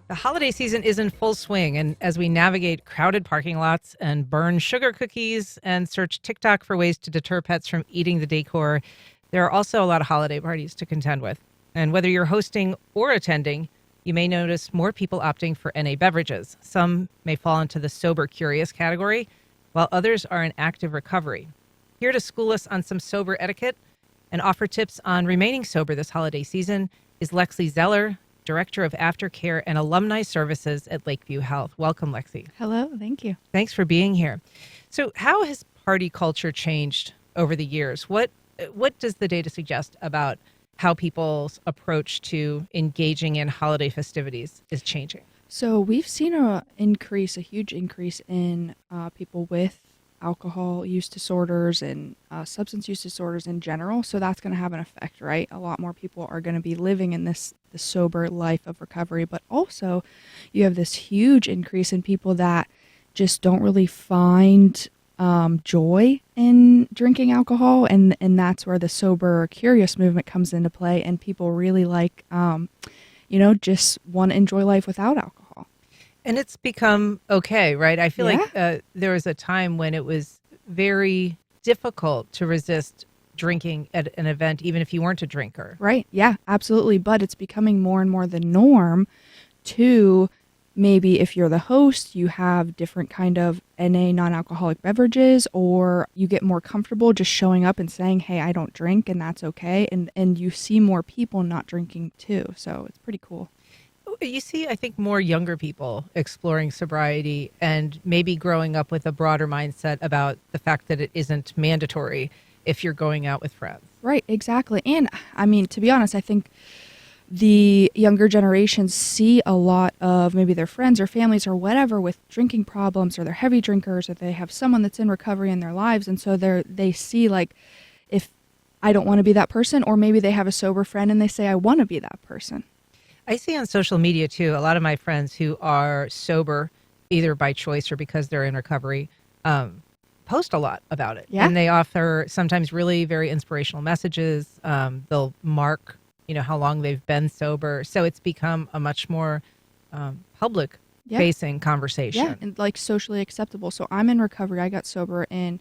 The holiday season is in full swing, and as we navigate crowded parking lots and burn sugar cookies and search TikTok for ways to deter pets from eating the decor, there are also a lot of holiday parties to contend with. And whether you're hosting or attending, you may notice more people opting for NA beverages. Some may fall into the sober curious category, while others are in active recovery. Here to school us on some sober etiquette and offer tips on remaining sober this holiday season is Lexie Zeller, Director of Aftercare and Alumni Services at Lakeview Health. Welcome, Lexie. Hello, thank you. Thanks for being here. So how has party culture changed over the years? What does the data suggest about how people's approach to engaging in holiday festivities is changing? So we've seen a huge increase in people with alcohol use disorders and substance use disorders in general. So that's going to have an effect, right? A lot more people are going to be living in the sober life of recovery, but also you have this huge increase in people that just don't really find joy in drinking alcohol, and that's where the sober curious movement comes into play, and people really like just want to enjoy life without alcohol. And it's become okay, right? I feel like there was a time when it was very difficult to resist drinking at an event, even if you weren't a drinker. Right. Yeah, absolutely. But it's becoming more and more the norm to maybe if you're the host, you have different kind of NA non-alcoholic beverages, or you get more comfortable just showing up and saying, hey, I don't drink, and that's okay. And you see more people not drinking too. So it's pretty cool. You see, I think, more younger people exploring sobriety and maybe growing up with a broader mindset about the fact that it isn't mandatory if you're going out with friends. Right, exactly. And I mean, to be honest, I think the younger generations see a lot of maybe their friends or families or whatever with drinking problems, or they're heavy drinkers, or they have someone that's in recovery in their lives. And so they see, like, if I don't want to be that person, or maybe they have a sober friend and they say, I want to be that person. I see on social media, too, a lot of my friends who are sober, either by choice or because they're in recovery, post a lot about it. Yeah. And they offer sometimes really very inspirational messages. They'll mark, how long they've been sober. So it's become a much more public-facing conversation. Yeah, and like socially acceptable. So I'm in recovery. I got sober in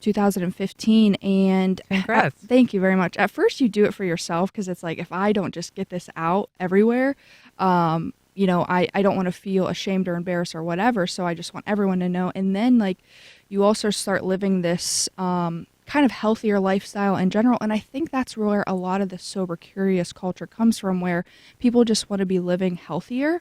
2015, and Congrats. Thank you very much. At first you do it for yourself because it's like, if I don't just get this out everywhere, I don't want to feel ashamed or embarrassed or whatever, so I just want everyone to know. And then like you also start living this kind of healthier lifestyle in general, and I think that's where a lot of the sober curious culture comes from, where people just want to be living healthier.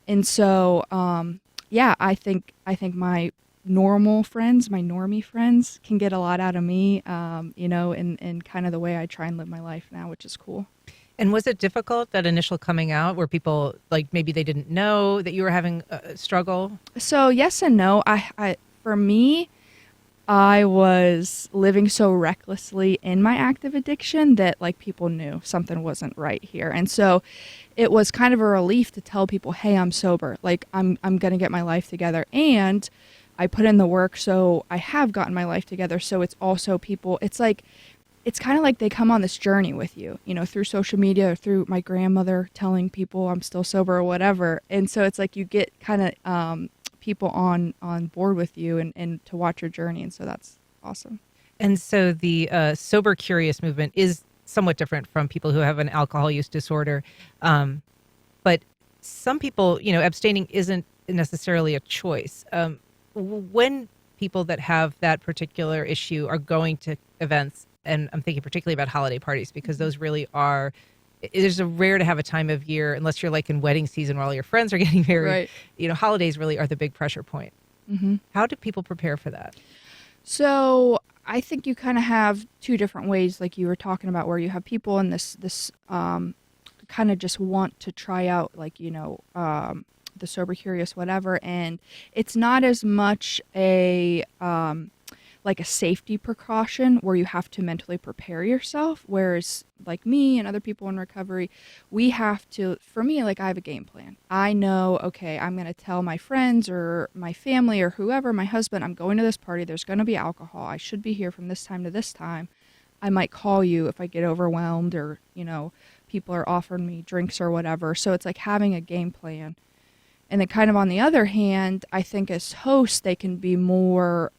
And so I think my normal friends, my normie friends, can get a lot out of me, in kind of the way I try and live my life now, which is cool. And was it difficult, that initial coming out, where people, like, maybe they didn't know that you were having a struggle? So yes and no. For me, I was living so recklessly in my active addiction that like people knew something wasn't right here. And so it was kind of a relief to tell people, hey, I'm sober. Like I'm going to get my life together. And I put in the work, so I have gotten my life together. So it's also people, it's kind of like they come on this journey with you, through social media or through my grandmother telling people I'm still sober or whatever. And so it's like you get kind of people on board with you and to watch your journey. And so that's awesome. And so the sober curious movement is somewhat different from people who have an alcohol use disorder. But some people, abstaining isn't necessarily a choice. When people that have that particular issue are going to events, and I'm thinking particularly about holiday parties, because those really are, there's a rare to have a time of year, unless you're like in wedding season where all your friends are getting married. Right. Holidays really are the big pressure point. Mm-hmm. How do people prepare for that? So I think you kind of have two different ways, like you were talking about, where you have people in this kind of just want to try out, like, the sober curious, whatever. And it's not as much a like a safety precaution where you have to mentally prepare yourself. Whereas like me and other people in recovery, we have to, for me, like I have a game plan. I know, okay, I'm going to tell my friends or my family or whoever, my husband, I'm going to this party. There's going to be alcohol. I should be here from this time to this time. I might call you if I get overwhelmed or, people are offering me drinks or whatever. So it's like having a game plan And then kind of on the other hand, I think as hosts, they can be more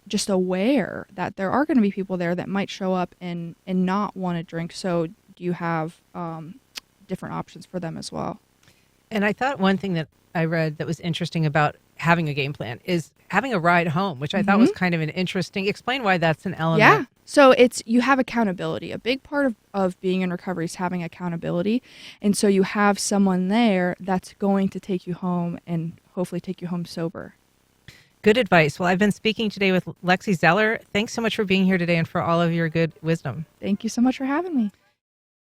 just aware that there are going to be people there that might show up and not want to drink. So do you have different options for them as well? And I thought one thing that I read that was interesting about having a game plan is having a ride home, which I thought was kind of an interesting. Explain why that's an element. Yeah. So you have accountability. A big part of being in recovery is having accountability. And so you have someone there that's going to take you home and hopefully take you home sober. Good advice. Well, I've been speaking today with Lexie Zeller. Thanks so much for being here today and for all of your good wisdom. Thank you so much for having me.